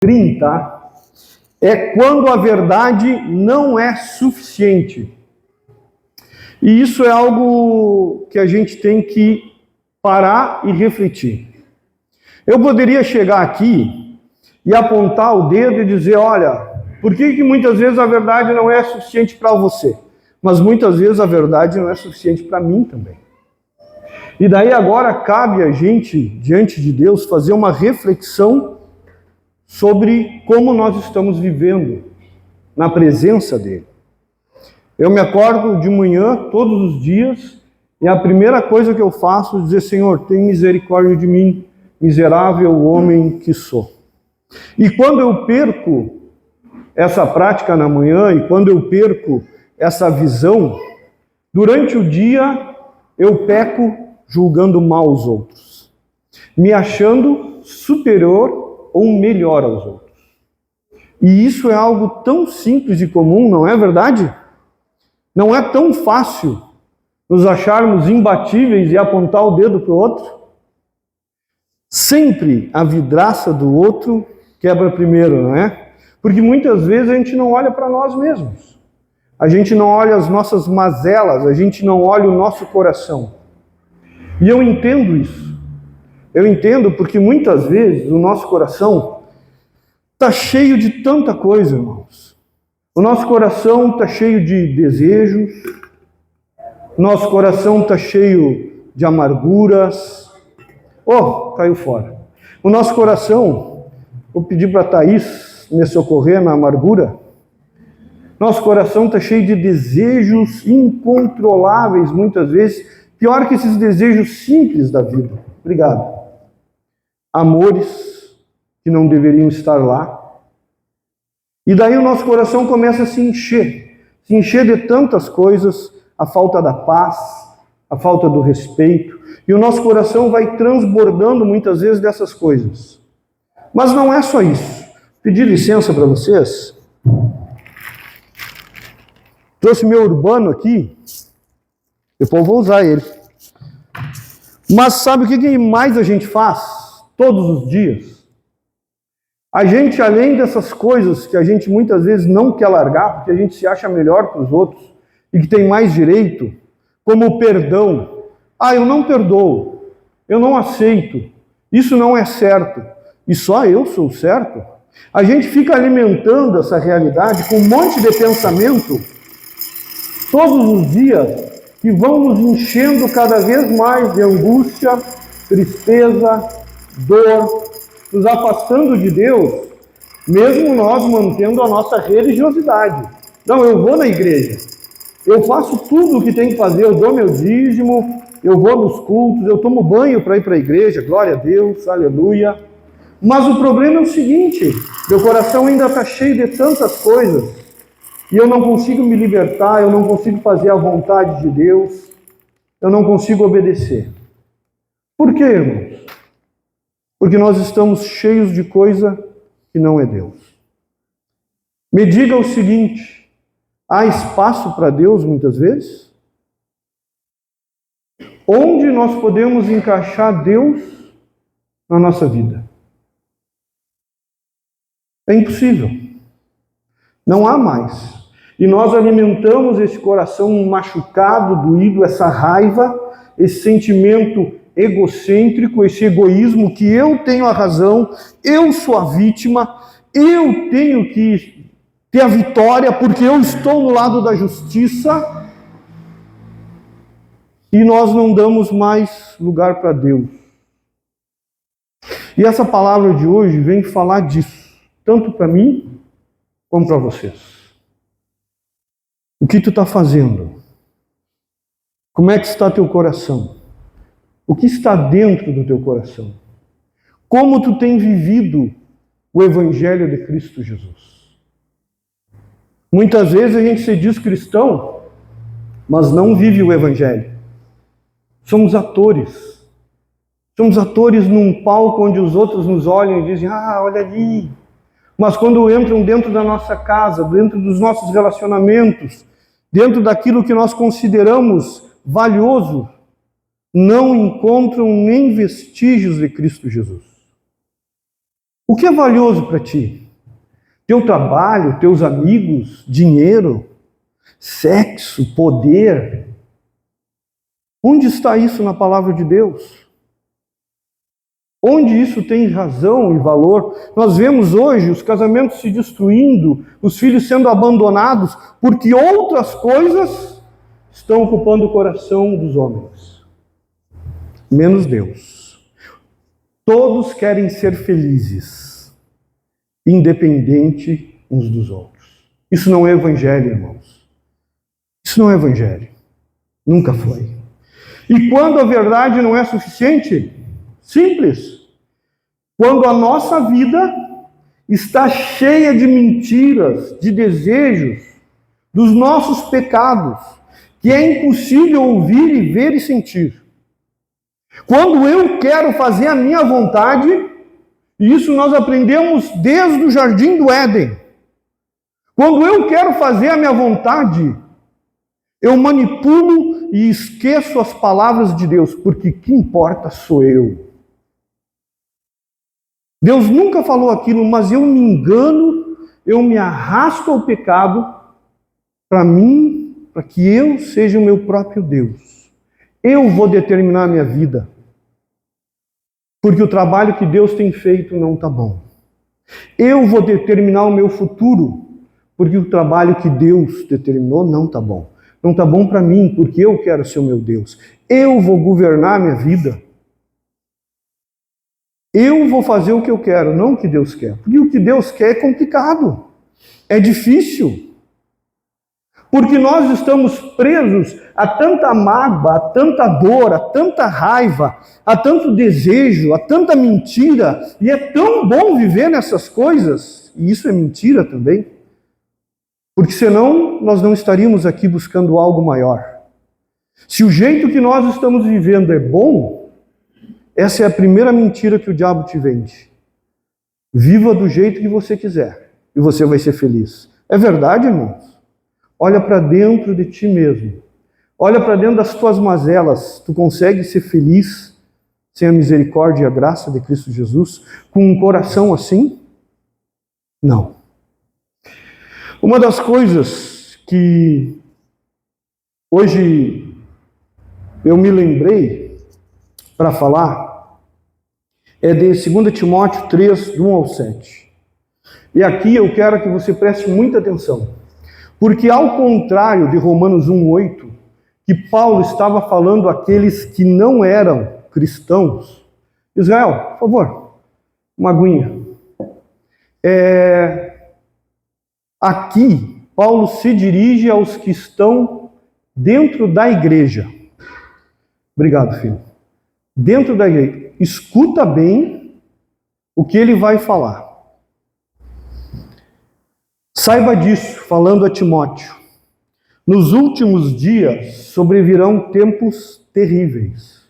30 é quando a verdade não é suficiente. E isso é algo que a gente tem que parar e refletir. Eu poderia chegar aqui e apontar o dedo e dizer, olha, por que muitas vezes a verdade não é suficiente para você? Mas muitas vezes a verdade não é suficiente para mim também. E daí agora cabe a gente, diante de Deus, fazer uma reflexão sobre como nós estamos vivendo na presença dele. Eu me acordo de manhã, todos os dias, e a primeira coisa que eu faço é dizer, Senhor, tem misericórdia de mim, miserável homem que sou. E quando eu perco essa prática na manhã, e quando eu perco essa visão, durante o dia eu peco julgando mal os outros, me achando superior ou melhor aos outros. E isso é algo tão simples e comum, não é verdade? Não é tão fácil nos acharmos imbatíveis e apontar o dedo para o outro. Sempre a vidraça do outro quebra primeiro, não é? Porque muitas vezes a gente não olha para nós mesmos. A gente não olha as nossas mazelas, a gente não olha o nosso coração. E eu entendo isso. Eu entendo porque muitas vezes o nosso coração está cheio de tanta coisa, irmãos. O nosso coração está cheio de desejos, nosso coração está cheio de amarguras. Oh, caiu fora. O nosso coração, vou pedir para a Thaís me socorrer na amargura. Nosso coração está cheio de desejos incontroláveis, muitas vezes. Pior que esses desejos simples da vida. Obrigado. Amores que não deveriam estar lá. E daí o nosso coração começa a se encher de tantas coisas, a falta da paz, a falta do respeito, e o nosso coração vai transbordando muitas vezes dessas coisas. Mas não é só isso. Pedir licença para vocês. Trouxe meu urbano aqui, depois vou usar ele. Mas sabe o que mais a gente faz todos os dias? A gente, além dessas coisas que a gente muitas vezes não quer largar, porque a gente se acha melhor que os outros e que tem mais direito, como o perdão. Ah, eu não perdoo, eu não aceito, isso não é certo, e só eu sou certo. A gente fica alimentando essa realidade com um monte de pensamento todos os dias que vão nos enchendo cada vez mais de angústia, tristeza, dor, nos afastando de Deus, mesmo nós mantendo a nossa religiosidade. Não, eu vou na igreja, eu faço tudo o que tem que fazer, eu dou meu dízimo, eu vou nos cultos, eu tomo banho para ir para a igreja, glória a Deus, aleluia. Mas o problema é o seguinte, meu coração ainda está cheio de tantas coisas, e eu não consigo me libertar, eu não consigo fazer a vontade de Deus, eu não consigo obedecer. Por quê, irmãos? Porque nós estamos cheios de coisa que não é Deus. Me diga o seguinte, há espaço para Deus muitas vezes? Onde nós podemos encaixar Deus na nossa vida? É impossível. Não há mais. E nós alimentamos esse coração machucado, doído, essa raiva, esse sentimento egocêntrico, esse egoísmo que eu tenho a razão, eu sou a vítima, eu tenho que ter a vitória porque eu estou no lado da justiça, e nós não damos mais lugar para Deus. E essa palavra de hoje vem falar disso, tanto para mim como para vocês. O que tu está fazendo? Como é que está teu coração? O que está dentro do teu coração? Como tu tem vivido o Evangelho de Cristo Jesus? Muitas vezes a gente se diz cristão, mas não vive o Evangelho. Somos atores. Somos atores num palco onde os outros nos olham e dizem, ah, olha ali. Mas quando entram dentro da nossa casa, dentro dos nossos relacionamentos, dentro daquilo que nós consideramos valioso, não encontram nem vestígios de Cristo Jesus. O que é valioso para ti? Teu trabalho, teus amigos, dinheiro, sexo, poder? Onde está isso na palavra de Deus? Onde isso tem razão e valor? Nós vemos hoje os casamentos se destruindo, os filhos sendo abandonados, porque outras coisas estão ocupando o coração dos homens, menos Deus. Todos querem ser felizes, independente uns dos outros. Isso não é evangelho, irmãos. Isso não é evangelho. Nunca foi. E quando a verdade não é suficiente? Simples. Quando a nossa vida está cheia de mentiras, de desejos, dos nossos pecados, que é impossível ouvir e ver e sentir. Quando eu quero fazer a minha vontade, e isso nós aprendemos desde o Jardim do Éden. Quando eu quero fazer a minha vontade, eu manipulo e esqueço as palavras de Deus, porque que importa sou eu. Deus nunca falou aquilo, mas eu me engano, eu me arrasto ao pecado para mim, para que eu seja o meu próprio Deus. Eu vou determinar a minha vida, porque o trabalho que Deus tem feito não está bom. Eu vou determinar o meu futuro, porque o trabalho que Deus determinou não está bom. Não está bom para mim, porque eu quero ser o meu Deus. Eu vou governar a minha vida. Eu vou fazer o que eu quero, não o que Deus quer. Porque o que Deus quer é complicado. É difícil. Porque nós estamos presos a tanta mágoa, a tanta dor, a tanta raiva, a tanto desejo, a tanta mentira. E é tão bom viver nessas coisas. E isso é mentira também. Porque senão nós não estaríamos aqui buscando algo maior. Se o jeito que nós estamos vivendo é bom, essa é a primeira mentira que o diabo te vende. Viva do jeito que você quiser e você vai ser feliz. É verdade, irmãos? Olha para dentro de ti mesmo. Olha para dentro das tuas mazelas. Tu consegue ser feliz sem a misericórdia e a graça de Cristo Jesus? Com um coração assim? Não. Uma das coisas que hoje eu me lembrei para falar é de 2 Timóteo 3, do 1 ao 7. E aqui eu quero que você preste muita atenção, porque ao contrário de Romanos 1:8, que Paulo estava falando àqueles que não eram cristãos, Israel, por favor, uma aguinha. Aqui, Paulo se dirige aos que estão dentro da igreja. Obrigado, filho. Dentro da igreja. Escuta bem o que ele vai falar. Saiba disso, falando a Timóteo. Nos últimos dias sobrevirão tempos terríveis.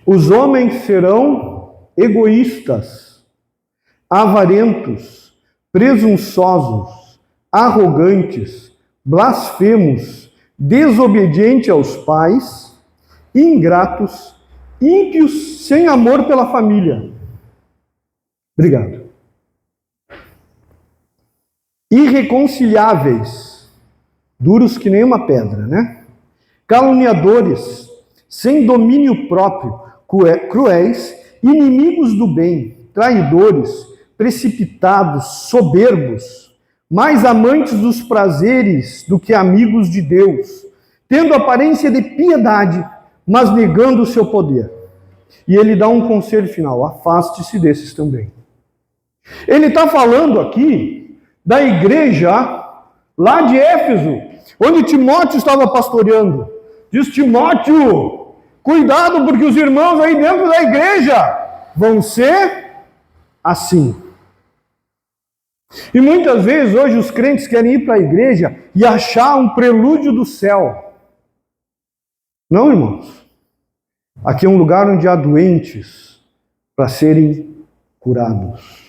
Os homens serão egoístas, avarentos, presunçosos, arrogantes, blasfemos, desobedientes aos pais, ingratos, ímpios, sem amor pela família. Obrigado. Irreconciliáveis, duros que nem uma pedra, né? Caluniadores, sem domínio próprio, cruéis, inimigos do bem, traidores, precipitados, soberbos, mais amantes dos prazeres do que amigos de Deus, tendo aparência de piedade, mas negando o seu poder. E ele dá um conselho final: afaste-se desses também. Ele está falando aqui da igreja lá de Éfeso, onde Timóteo estava pastoreando. Diz: Timóteo, cuidado, porque os irmãos aí dentro da igreja vão ser assim. E muitas vezes hoje os crentes querem ir para a igreja e achar um prelúdio do céu. Não, irmãos. Aqui é um lugar onde há doentes para serem curados.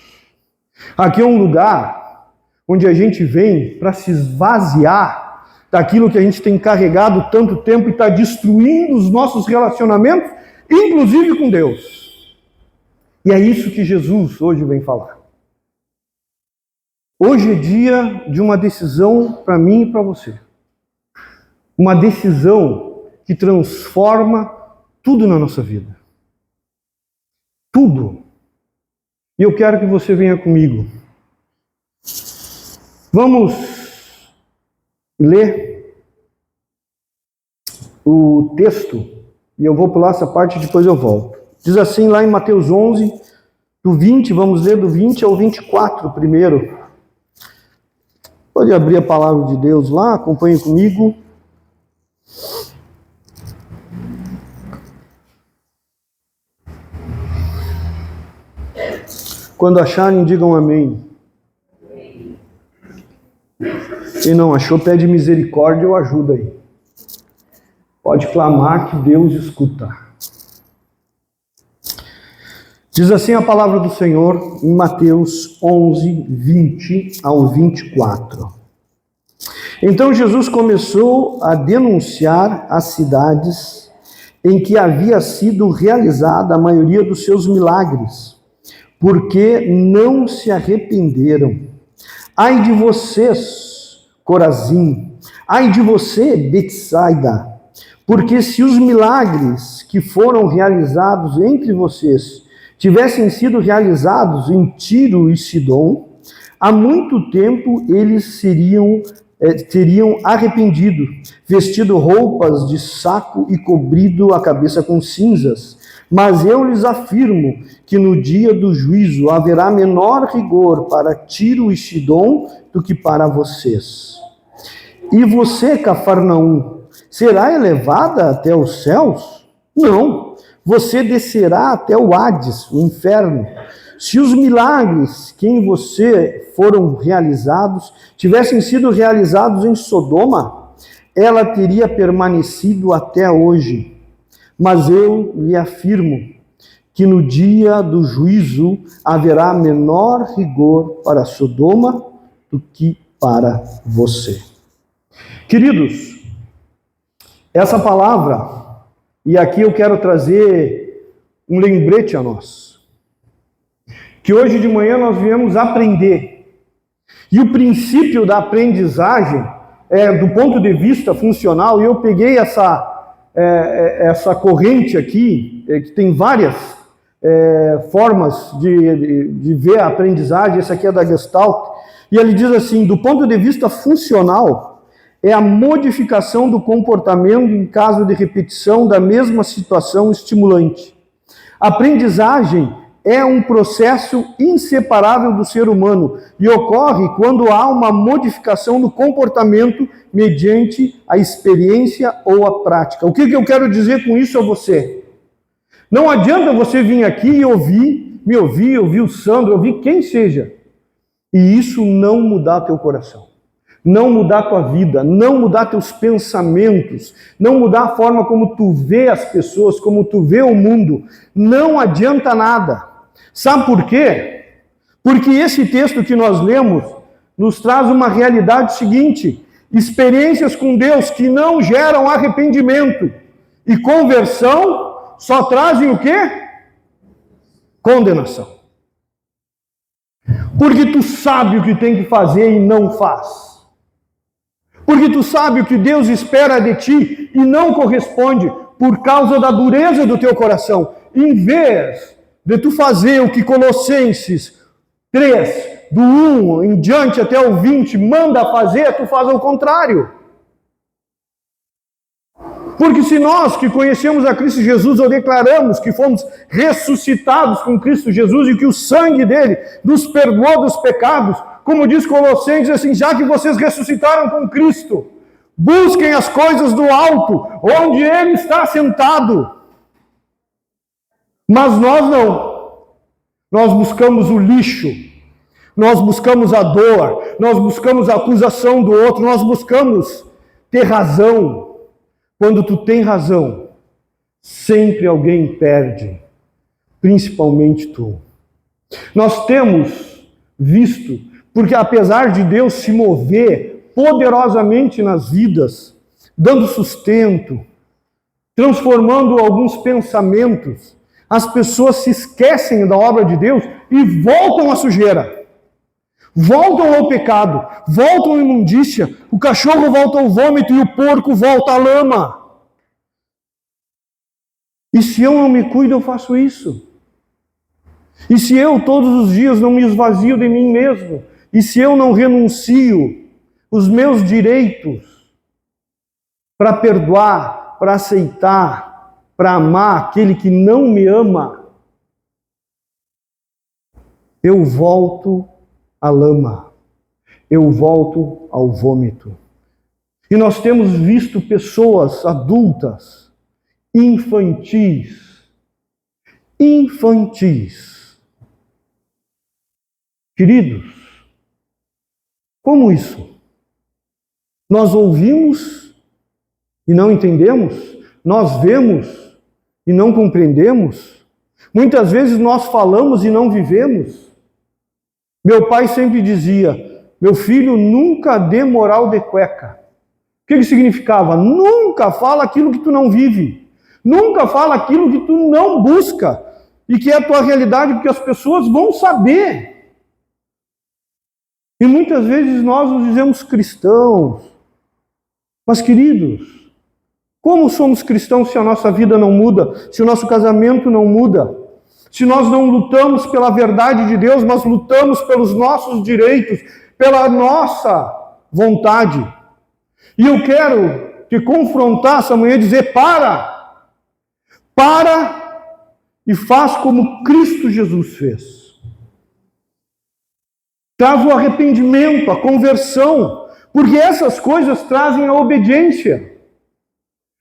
Aqui é um lugar onde a gente vem para se esvaziar daquilo que a gente tem carregado tanto tempo e está destruindo os nossos relacionamentos, inclusive com Deus. E é isso que Jesus hoje vem falar. Hoje é dia de uma decisão para mim e para você. Uma decisão que transforma tudo na nossa vida. Tudo. E eu quero que você venha comigo. Vamos ler o texto, e eu vou pular essa parte e depois eu volto. Diz assim lá em Mateus 11, do 20, vamos ler do 20 ao 24 primeiro. Pode abrir a palavra de Deus lá, acompanhe comigo. Quando acharem, digam amém. Quem não achou, pede misericórdia ou ajuda aí. Pode clamar que Deus escuta. Diz assim a palavra do Senhor em Mateus 11, 20 ao 24. Então Jesus começou a denunciar as cidades em que havia sido realizada a maioria dos seus milagres, porque não se arrependeram. Ai de vocês, Corazim! Ai de você, Betsaida! Porque se os milagres que foram realizados entre vocês tivessem sido realizados em Tiro e Sidom, há muito tempo eles teriam arrependido, vestido roupas de saco e cobrido a cabeça com cinzas. Mas eu lhes afirmo que no dia do juízo haverá menor rigor para Tiro e Sidom do que para vocês. E você, Cafarnaum, será elevada até os céus? Não, você descerá até o Hades, o inferno. Se os milagres que em você foram realizados tivessem sido realizados em Sodoma, ela teria permanecido até hoje. Mas eu lhe afirmo que no dia do juízo haverá menor rigor para Sodoma do que para você. Queridos, essa palavra, e aqui eu quero trazer um lembrete a nós, que hoje de manhã nós viemos aprender. E o princípio da aprendizagem, do ponto de vista funcional, e eu peguei essa corrente aqui, que tem várias formas de ver a aprendizagem, essa aqui é da Gestalt, e ele diz assim, do ponto de vista funcional, é a modificação do comportamento em caso de repetição da mesma situação estimulante. A aprendizagem é um processo inseparável do ser humano e ocorre quando há uma modificação do comportamento mediante a experiência ou a prática. O que eu quero dizer com isso a você? Não adianta você vir aqui e me ouvir o Sandro, ouvir quem seja, e isso não mudar teu coração, não mudar tua vida, não mudar teus pensamentos, não mudar a forma como tu vê as pessoas, como tu vê o mundo. Não adianta nada. Sabe por quê? Porque esse texto que nós lemos nos traz uma realidade seguinte: experiências com Deus que não geram arrependimento e conversão só trazem o quê? Condenação. Porque tu sabe o que tem que fazer e não faz. Porque tu sabe o que Deus espera de ti e não corresponde por causa da dureza do teu coração. Em vez de tu fazer o que Colossenses 3, do 1 em diante até o 20, manda fazer, tu faz ao contrário. Porque se nós que conhecemos a Cristo Jesus ou declaramos que fomos ressuscitados com Cristo Jesus e que o sangue dele nos perdoou dos pecados, como diz Colossenses assim, já que vocês ressuscitaram com Cristo, busquem as coisas do alto, onde ele está sentado. Mas nós não. Nós buscamos o lixo, nós buscamos a dor, nós buscamos a acusação do outro, nós buscamos ter razão. Quando tu tem razão, sempre alguém perde, principalmente tu. Nós temos visto, porque apesar de Deus se mover poderosamente nas vidas, dando sustento, transformando alguns pensamentos, as pessoas se esquecem da obra de Deus e voltam à sujeira. Voltam ao pecado, voltam à imundícia, o cachorro volta ao vômito e o porco volta à lama. E se eu não me cuido, eu faço isso. E se eu todos os dias não me esvazio de mim mesmo, e se eu não renuncio os meus direitos para perdoar, para aceitar, para amar aquele que não me ama, eu volto à lama, eu volto ao vômito. E nós temos visto pessoas adultas, infantis. Queridos, como isso? Nós ouvimos e não entendemos? Nós vemos e não compreendemos? Muitas vezes nós falamos e não vivemos? Meu pai sempre dizia, meu filho, nunca dê moral de cueca. O que significava? Nunca fala aquilo que tu não vive. Nunca fala aquilo que tu não busca. E que é a tua realidade, porque as pessoas vão saber. E muitas vezes nós nos dizemos cristãos. Mas, queridos, como somos cristãos se a nossa vida não muda? Se o nosso casamento não muda? Se nós não lutamos pela verdade de Deus, mas lutamos pelos nossos direitos, pela nossa vontade. E eu quero te confrontar essa manhã e dizer, para e faz como Cristo Jesus fez. Traz o arrependimento, a conversão, porque essas coisas trazem a obediência.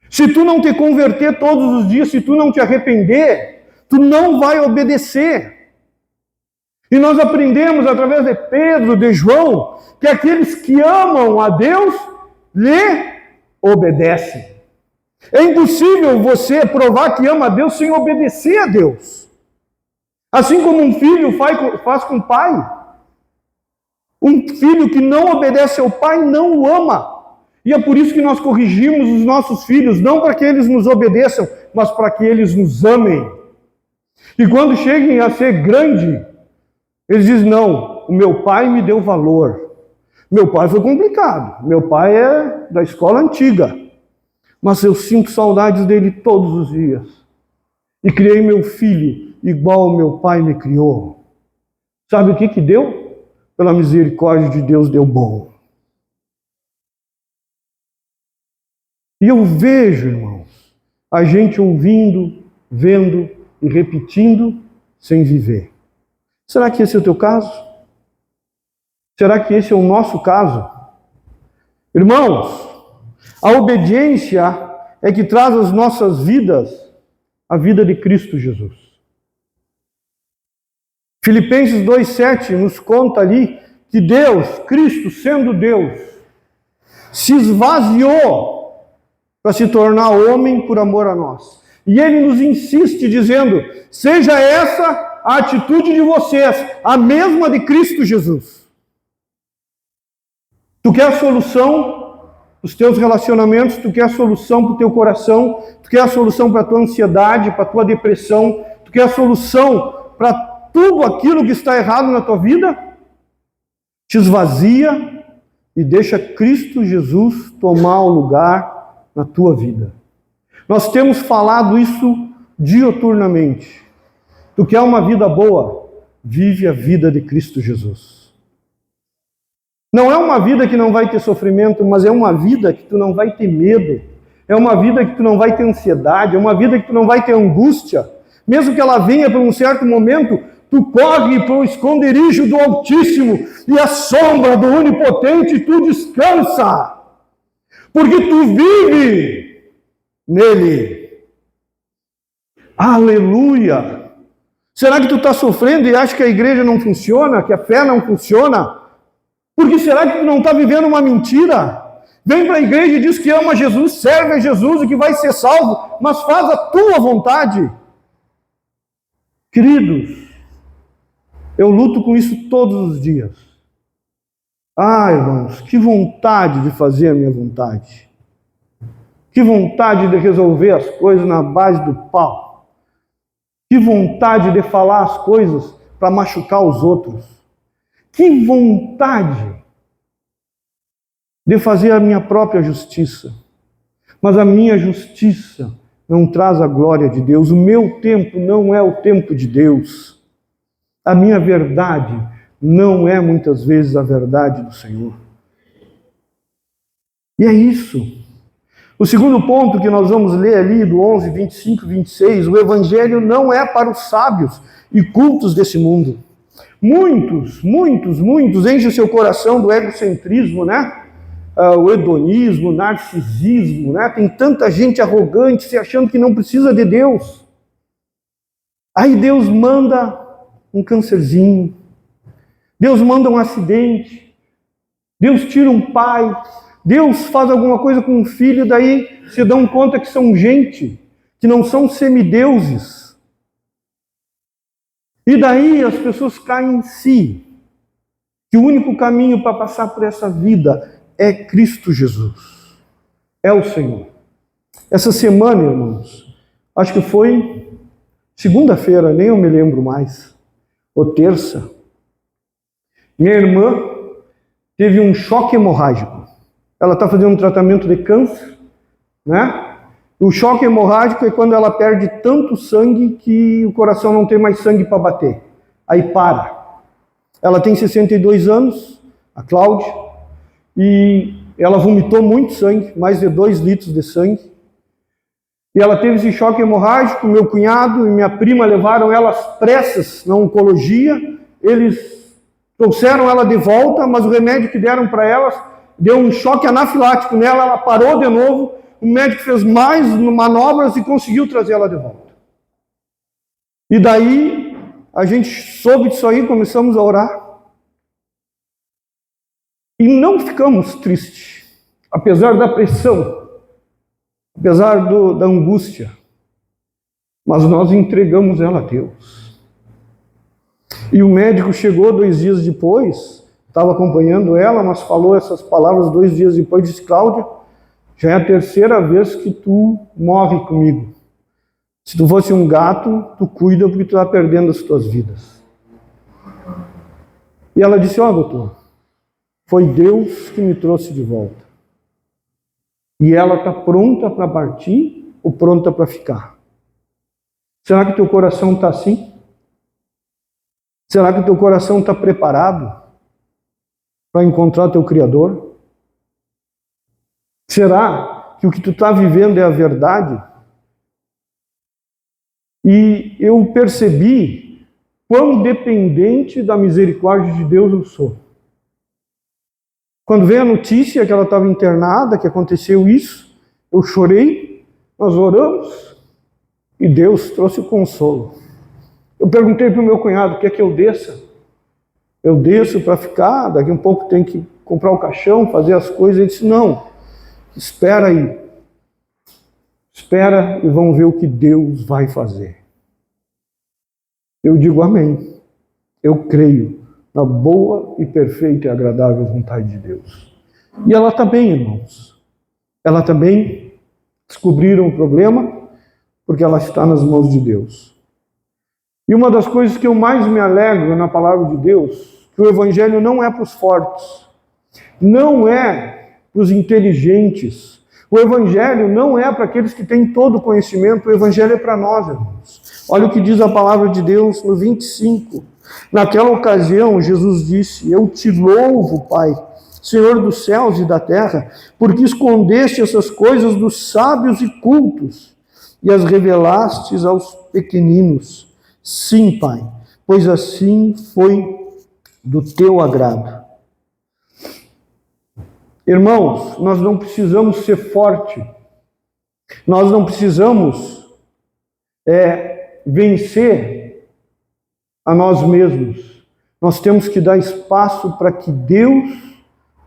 Se tu não te converter todos os dias, se tu não te arrepender, tu não vai obedecer. E nós aprendemos através de Pedro, de João, que aqueles que amam a Deus, lhe obedecem. É impossível você provar que ama a Deus sem obedecer a Deus. Assim como um filho faz com o pai. Um filho que não obedece ao pai não o ama. E é por isso que nós corrigimos os nossos filhos, não para que eles nos obedeçam, mas para que eles nos amem. E quando cheguem a ser grande, eles dizem, não, o meu pai me deu valor. Meu pai foi complicado. Meu pai é da escola antiga. Mas eu sinto saudades dele todos os dias. E criei meu filho igual o meu pai me criou. Sabe o que deu? Pela misericórdia de Deus deu bom. E eu vejo, irmãos, a gente ouvindo, vendo e repetindo sem viver. Será que esse é o teu caso? Será que esse é o nosso caso? Irmãos, a obediência é que traz às nossas vidas a vida de Cristo Jesus. Filipenses 2,7 nos conta ali que Deus, Cristo sendo Deus, se esvaziou para se tornar homem por amor a nós. E ele nos insiste dizendo, seja essa a atitude de vocês, a mesma de Cristo Jesus. Tu quer a solução para os teus relacionamentos, tu quer a solução para o teu coração, tu quer a solução para a tua ansiedade, para a tua depressão, tu quer a solução para tudo aquilo que está errado na tua vida? Te esvazia e deixa Cristo Jesus tomar o lugar na tua vida. Nós temos falado isso diuturnamente. Tu quer uma vida boa? Vive a vida de Cristo Jesus. Não é uma vida que não vai ter sofrimento, mas é uma vida que tu não vai ter medo. É uma vida que tu não vai ter ansiedade, é uma vida que tu não vai ter angústia. Mesmo que ela venha por um certo momento, tu corre para o esconderijo do Altíssimo e a sombra do Onipotente e tu descansa. Porque tu vive nele. Aleluia! Será que tu está sofrendo e acha que a igreja não funciona, que a fé não funciona? Porque será que tu não está vivendo uma mentira? Vem para a igreja e diz que ama Jesus, serve a Jesus e que vai ser salvo, mas faz a tua vontade. Queridos, eu luto com isso todos os dias. Ah, irmãos, que vontade de fazer a minha vontade. Que vontade de resolver as coisas na base do pau. Que vontade de falar as coisas para machucar os outros. Que vontade de fazer a minha própria justiça. Mas a minha justiça não traz a glória de Deus. O meu tempo não é o tempo de Deus. A minha verdade não é muitas vezes a verdade do Senhor. E é isso. O segundo ponto que nós vamos ler ali, do 11, 25 e 26, o Evangelho não é para os sábios e cultos desse mundo. Muitos enchem o seu coração do egocentrismo, né? O hedonismo, o narcisismo, né? Tem tanta gente arrogante se achando que não precisa de Deus. Aí Deus manda um câncerzinho, Deus manda um acidente, Deus tira um pai, Deus faz alguma coisa com um filho, e daí se dão conta que são gente, que não são semideuses. E daí as pessoas caem em si, que o único caminho para passar por essa vida é Cristo Jesus, é o Senhor. Essa semana, irmãos, acho que foi segunda-feira, nem eu me lembro mais, ou terça, minha irmã teve um choque hemorrágico. Ela está fazendo um tratamento de câncer, né? O choque hemorrágico é quando ela perde tanto sangue que o coração não tem mais sangue para bater. Aí para. Ela tem 62 anos, a Cláudia, e ela vomitou muito sangue, mais de 2 litros de sangue. E ela teve esse choque hemorrágico, meu cunhado e minha prima levaram ela às pressas na oncologia. Eles trouxeram ela de volta, mas o remédio que deram para ela deu um choque anafilático nela, ela parou de novo, o médico fez mais manobras e conseguiu trazer ela de volta. E daí, a gente soube disso aí, começamos a orar. E não ficamos tristes, apesar da pressão, apesar da angústia, mas nós entregamos ela a Deus. E o médico chegou 2 dias depois, estava acompanhando ela, mas falou essas palavras 2 dias depois, disse: Cláudia, já é a 3ª vez que tu morre comigo. Se tu fosse um gato, tu cuida porque tu está perdendo as tuas vidas. E ela disse: ó, doutor, foi Deus que me trouxe de volta. E ela está pronta para partir ou pronta para ficar? Será que teu coração está assim? Será que teu coração está preparado para encontrar teu Criador? Será que o que tu está vivendo é a verdade? E eu percebi quão dependente da misericórdia de Deus eu sou. Quando veio a notícia que ela estava internada, que aconteceu isso, eu chorei, nós oramos e Deus trouxe o consolo. Eu perguntei para o meu cunhado: quer que eu desça? Eu desço para ficar, daqui um pouco tem que comprar o caixão, fazer as coisas. Ele disse: não, espera aí. Espera e vamos ver o que Deus vai fazer. Eu digo amém. Eu creio na boa e perfeita e agradável vontade de Deus. E ela está bem, irmãos. Ela está bem. Descobriram o problema porque ela está nas mãos de Deus. E uma das coisas que eu mais me alegro na palavra de Deus, que o Evangelho não é para os fortes, não é para os inteligentes, o Evangelho não é para aqueles que têm todo o conhecimento, o Evangelho é para nós, irmãos. Olha o que diz a palavra de Deus no 25. Naquela ocasião, Jesus disse: eu te louvo, Pai, Senhor dos céus e da terra, porque escondeste essas coisas dos sábios e cultos e as revelastes aos pequeninos. Sim, Pai, pois assim foi do teu agrado. Irmãos, nós não precisamos ser fortes, nós não precisamos vencer a nós mesmos. Nós temos que dar espaço para que Deus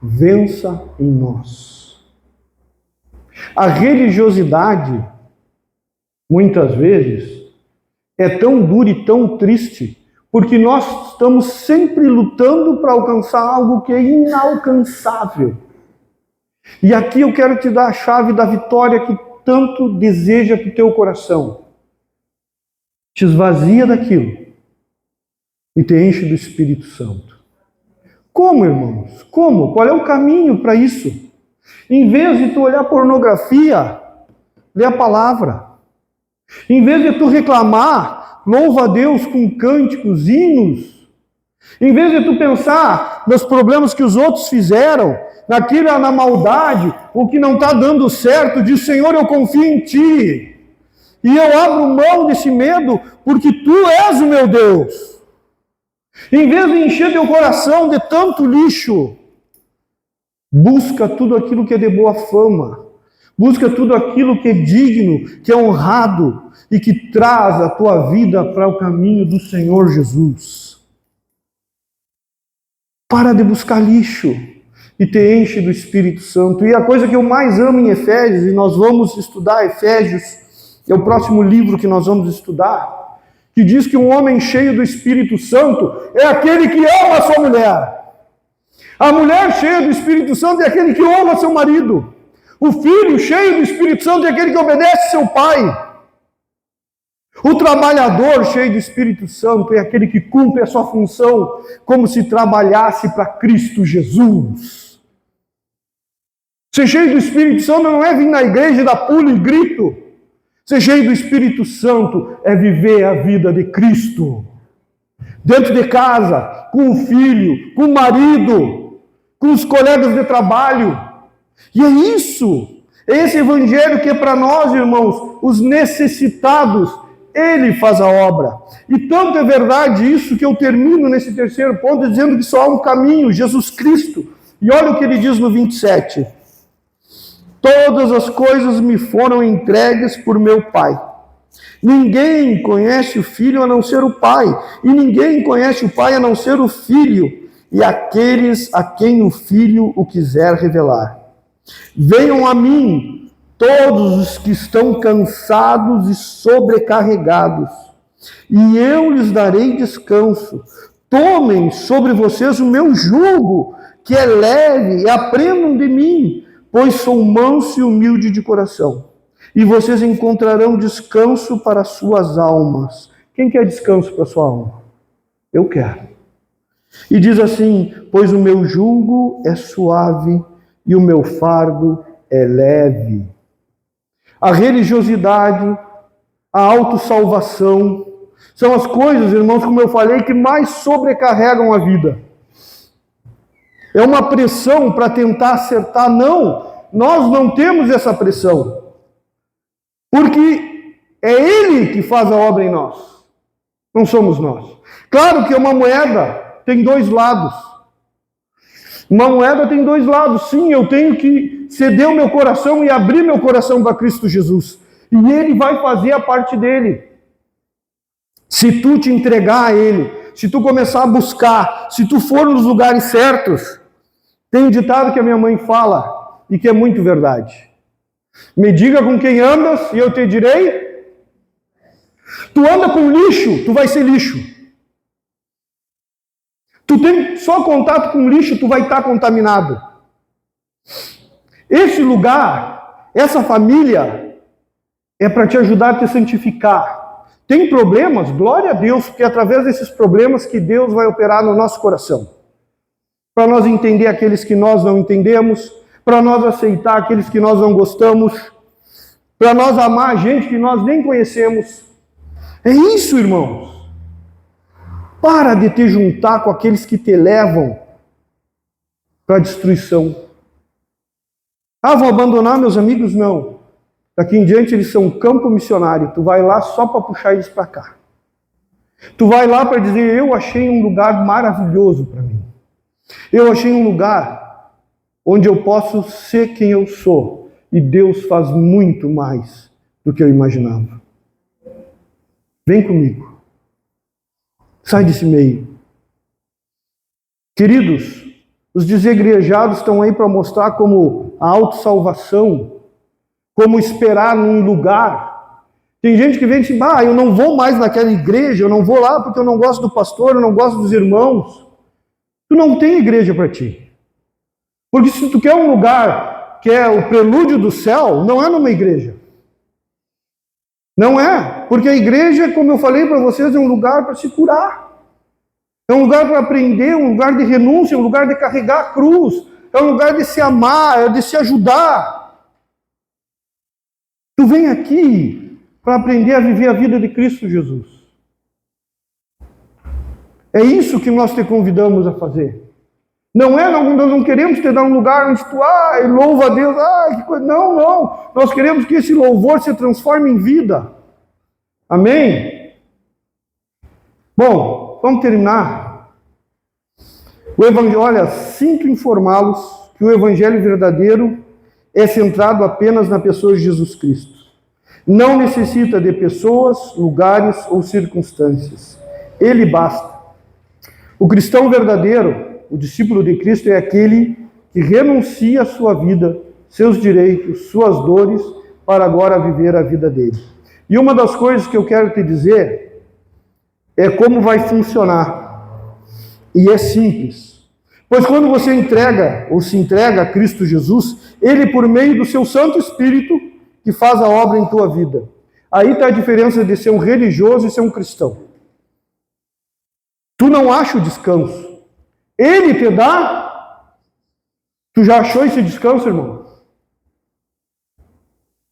vença em nós. A religiosidade, muitas vezes, é tão dura e tão triste, porque nós estamos sempre lutando para alcançar algo que é inalcançável. E aqui eu quero te dar a chave da vitória que tanto deseja para o teu coração. te esvazia daquilo e te enche do Espírito Santo. Como, irmãos? Como? Qual é o caminho para isso? Em vez de tu olhar pornografia, lê a palavra. Em vez de tu reclamar, louva a Deus com cânticos, hinos. Em vez de tu pensar nos problemas que os outros fizeram, naquilo, na maldade, o que não está dando certo, diz: Senhor, eu confio em Ti. E eu abro mão desse medo, porque Tu és o meu Deus. Em vez de encher teu coração de tanto lixo, busca tudo aquilo que é de boa fama. Busca tudo aquilo que é digno, que é honrado e que traz a tua vida para o caminho do Senhor Jesus. Para de buscar lixo e te enche do Espírito Santo. E a coisa que eu mais amo em Efésios, e nós vamos estudar Efésios, é o próximo livro que nós vamos estudar, que diz que um homem cheio do Espírito Santo é aquele que ama a sua mulher. A mulher cheia do Espírito Santo é aquele que honra seu marido. O filho cheio do Espírito Santo é aquele que obedece seu pai. O trabalhador cheio do Espírito Santo é aquele que cumpre a sua função como se trabalhasse para Cristo Jesus. Ser cheio do Espírito Santo não é vir na igreja e dar pulo e grito. Ser cheio do Espírito Santo é viver a vida de Cristo. Dentro de casa, com o filho, com o marido, com os colegas de trabalho. E é isso, é esse evangelho que é para nós, irmãos, os necessitados, Ele faz a obra. E tanto é verdade isso que eu termino nesse terceiro ponto dizendo que só há um caminho, Jesus Cristo. E olha o que ele diz no 27. Todas as coisas me foram entregues por meu Pai. Ninguém conhece o Filho a não ser o Pai, e ninguém conhece o Pai a não ser o Filho, e aqueles a quem o Filho o quiser revelar. Venham a mim, todos os que estão cansados e sobrecarregados, e eu lhes darei descanso. Tomem sobre vocês o meu jugo, que é leve, e aprendam de mim, pois sou manso e humilde de coração. E vocês encontrarão descanso para suas almas. Quem quer descanso para sua alma? Eu quero. E diz assim: pois o meu jugo é suave e o meu fardo é leve. A religiosidade, a autossalvação, são as coisas, irmãos, como eu falei, que mais sobrecarregam a vida. É uma pressão para tentar acertar. Não, nós não temos essa pressão. Porque é Ele que faz a obra em nós. Não somos nós. Claro que uma moeda tem dois lados. Uma moeda tem dois lados. Sim, eu tenho que ceder o meu coração e abrir meu coração para Cristo Jesus. E Ele vai fazer a parte dele. Se tu te entregar a Ele, se tu começar a buscar, se tu for nos lugares certos. Tem um ditado que a minha mãe fala e que é muito verdade. Me diga com quem andas e eu te direi. Tu anda com lixo, tu vai ser lixo. Tu tem só contato com lixo, tu vai estar contaminado. Esse lugar, essa família, é para te ajudar a te santificar. Tem problemas? Glória a Deus, porque é através desses problemas que Deus vai operar no nosso coração. Para nós entender aqueles que nós não entendemos, para nós aceitar aqueles que nós não gostamos, para nós amar a gente que nós nem conhecemos. É isso, irmãos. Para de te juntar com aqueles que te levam para a destruição. Ah, vou abandonar meus amigos? Não. Daqui em diante eles são um campo missionário. Tu vai lá só para puxar eles para cá. Tu vai lá para dizer: eu achei um lugar maravilhoso para mim. Eu achei um lugar onde eu posso ser quem eu sou. E Deus faz muito mais do que eu imaginava. Vem comigo. Sai desse meio. Queridos, os desigrejados estão aí para mostrar como a autossalvação, como esperar num lugar. Tem gente que vem e diz: eu não vou mais naquela igreja, eu não vou lá porque eu não gosto do pastor, eu não gosto dos irmãos. Tu não tem igreja para ti. Porque se tu quer um lugar que é o prelúdio do céu, não é numa igreja. Não é, porque a igreja, como eu falei para vocês, é um lugar para se curar. É um lugar para aprender, um lugar de renúncia, um lugar de carregar a cruz. É um lugar de se amar, é de se ajudar. Tu vem aqui para aprender a viver a vida de Cristo Jesus. É isso que nós te convidamos a fazer. Não é, nós não queremos te dar um lugar onde tu, louva a Deus, que coisa. Não, não. Nós queremos que esse louvor se transforme em vida. Amém? Bom, vamos terminar. O Evangelho, olha, sinto informá-los que o Evangelho verdadeiro é centrado apenas na pessoa de Jesus Cristo. Não necessita de pessoas, lugares ou circunstâncias. Ele basta. O cristão verdadeiro, o discípulo de Cristo, é aquele que renuncia a sua vida, seus direitos, suas dores, para agora viver a vida dele. E uma das coisas que eu quero te dizer é como vai funcionar. E é simples. Pois quando você entrega ou se entrega a Cristo Jesus, Ele, por meio do seu Santo Espírito, que faz a obra em tua vida. Aí está a diferença de ser um religioso e ser um cristão. Tu não acha o descanso. Ele te dá. Tu já achou esse descanso, irmão?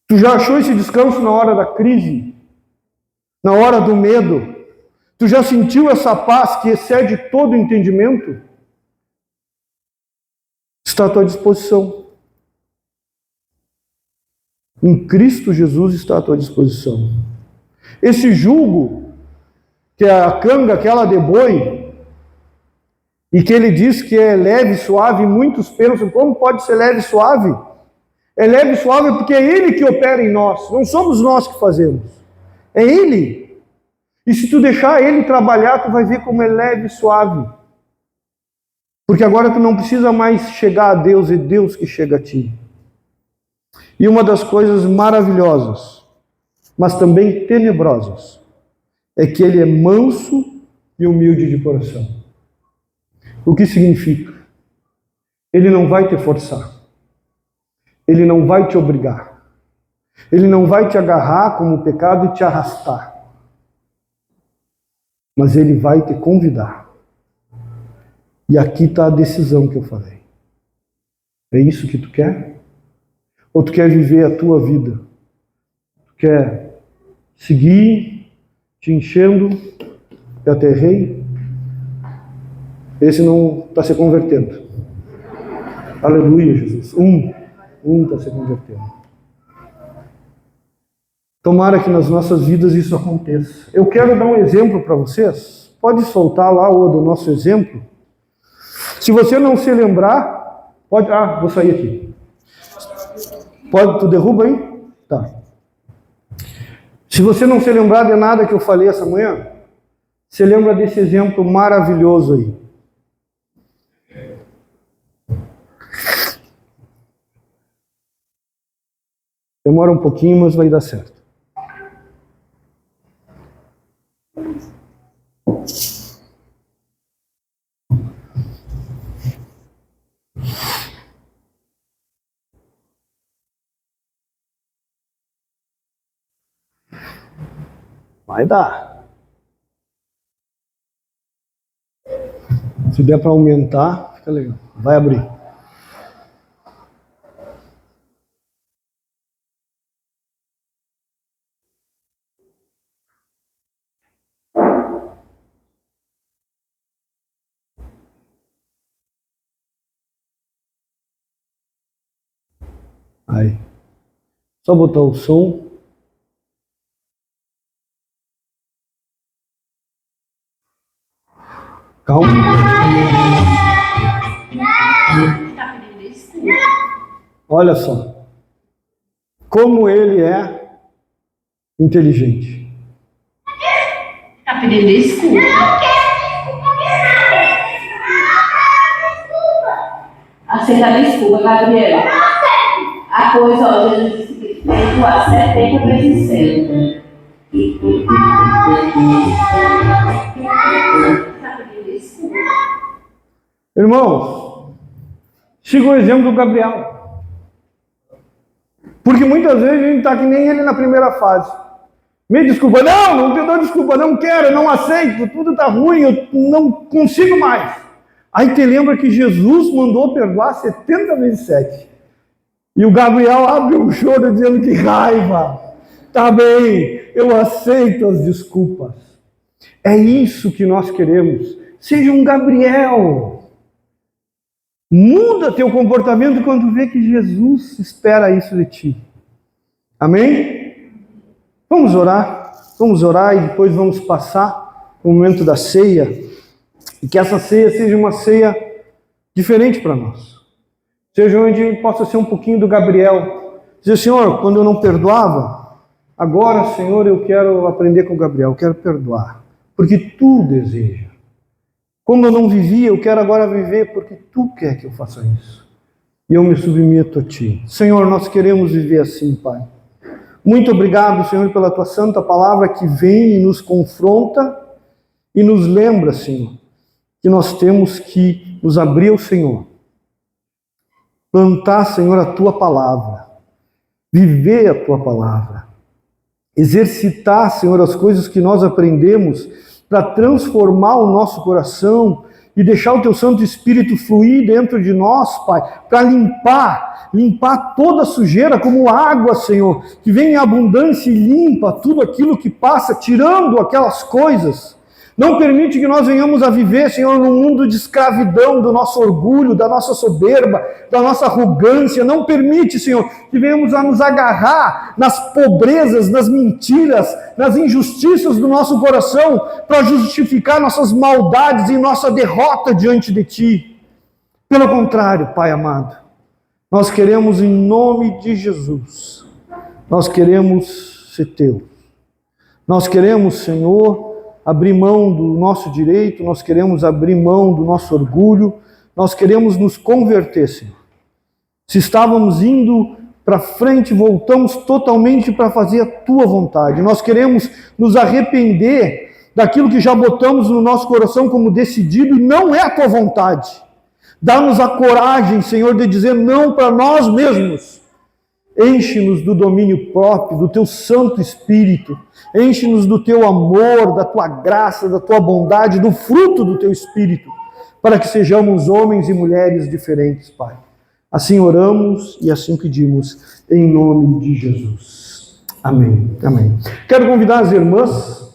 Tu já achou esse descanso na hora da crise? Na hora do medo? Tu já sentiu essa paz que excede todo o entendimento? Está à tua disposição. Em Cristo Jesus está à tua disposição. Esse jugo que é a canga, aquela de boi, e que ele diz que é leve e suave, muitos pensam, como pode ser leve e suave? É leve e suave porque é Ele que opera em nós, não somos nós que fazemos, é Ele. E se tu deixar Ele trabalhar, tu vai ver como é leve e suave. Porque agora tu não precisa mais chegar a Deus, é Deus que chega a ti. E uma das coisas maravilhosas, mas também tenebrosas, é que Ele é manso e humilde de coração. O que significa? Ele não vai te forçar. Ele não vai te obrigar. Ele não vai te agarrar como pecado e te arrastar. Mas Ele vai te convidar. E aqui está a decisão que eu falei. É isso que tu quer? Ou tu quer viver a tua vida? Tu quer seguir te enchendo até rei? Esse não está se convertendo. Aleluia, Jesus. Um está se convertendo. Tomara que nas nossas vidas isso aconteça. Eu quero dar um exemplo para vocês. Pode soltar lá o do nosso exemplo. Se você não se lembrar, pode... vou sair aqui. Pode, tu derruba aí? Tá. Se você não se lembrar de nada que eu falei essa manhã, você lembra desse exemplo maravilhoso aí. Demora um pouquinho, mas vai dar certo. Vai dar. Se der para aumentar, fica legal. Vai abrir. Aí. Só botar o som. Calma. Olha só. Como ele é inteligente. Tá pedindo desculpa. Aceita desculpa, Gabriela. A coisa, ó, Jesus disse que perdoar 70 vezes 100. Tá pedindo desculpa. Irmãos, siga o exemplo do Gabriel. Porque muitas vezes a gente está que nem ele na primeira fase. Me desculpa, não te dou desculpa, não quero, não aceito, tudo está ruim, eu não consigo mais. Aí te lembra que Jesus mandou perdoar 70 vezes 7. E o Gabriel abre um choro dizendo que raiva. Tá bem, eu aceito as desculpas. É isso que nós queremos. Seja um Gabriel. Muda teu comportamento quando vê que Jesus espera isso de ti. Amém? Vamos orar e depois vamos passar o momento da ceia. E que essa ceia seja uma ceia diferente para nós. Seja onde possa ser um pouquinho do Gabriel. Dizer, Senhor, quando eu não perdoava, agora, Senhor, eu quero aprender com o Gabriel, eu quero perdoar. Porque Tu deseja. Como eu não vivia, eu quero agora viver porque Tu quer que eu faça isso. E eu me submeto a Ti. Senhor, nós queremos viver assim, Pai. Muito obrigado, Senhor, pela Tua santa palavra que vem e nos confronta e nos lembra, Senhor, que nós temos que nos abrir ao Senhor. Plantar, Senhor, a Tua palavra. Viver a Tua palavra. Exercitar, Senhor, as coisas que nós aprendemos para transformar o nosso coração e deixar o Teu Santo Espírito fluir dentro de nós, Pai, para limpar toda a sujeira como água, Senhor, que vem em abundância e limpa tudo aquilo que passa, tirando aquelas coisas. Não permite que nós venhamos a viver, Senhor, num mundo de escravidão do nosso orgulho, da nossa soberba, da nossa arrogância. Não permite, Senhor, que venhamos a nos agarrar nas pobrezas, nas mentiras, nas injustiças do nosso coração para justificar nossas maldades e nossa derrota diante de Ti. Pelo contrário, Pai amado, nós queremos em nome de Jesus, nós queremos ser Teus. Nós queremos, Senhor, abrir mão do nosso direito, nós queremos abrir mão do nosso orgulho, nós queremos nos converter, Senhor. Se estávamos indo para frente, voltamos totalmente para fazer a Tua vontade. Nós queremos nos arrepender daquilo que já botamos no nosso coração como decidido e não é a Tua vontade. Dá-nos a coragem, Senhor, de dizer não para nós mesmos. Enche-nos do domínio próprio, do Teu Santo Espírito. Enche-nos do Teu amor, da Tua graça, da Tua bondade, do fruto do Teu Espírito, para que sejamos homens e mulheres diferentes, Pai. Assim oramos e assim pedimos, em nome de Jesus. Amém. Amém. Quero convidar as irmãs